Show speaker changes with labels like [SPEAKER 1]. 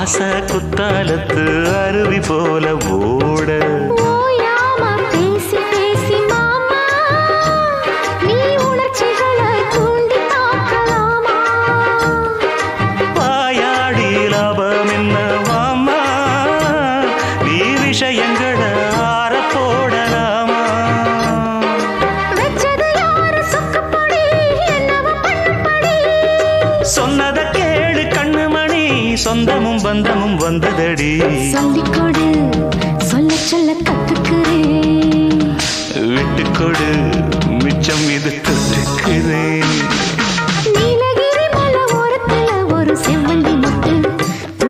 [SPEAKER 1] ஆச குத்தாலத்து அருவி போல ஓட
[SPEAKER 2] ஓயாம பேசி பேசி மாமா நீ உணர்ச்சிகளை தூண்டி பார்க்கலாமா
[SPEAKER 1] வாயாடி லாபம் என்ன மாமா நீ விஷயங்களை ஆற போடலாமா
[SPEAKER 2] வெச்சது யாரு சொக்கப்படி என்னவ பண்ணுப்படி
[SPEAKER 1] சொன்னத கேளு கண்ணுமணி சொந்தமும் பந்தமும் வந்ததடி
[SPEAKER 2] சொல்லிக்கொடு சொல்ல சொல்ல கத்துக்கிறேன்
[SPEAKER 1] விட்டுக்கொடு மிச்சம் இது தொட்டுக்கிறேன்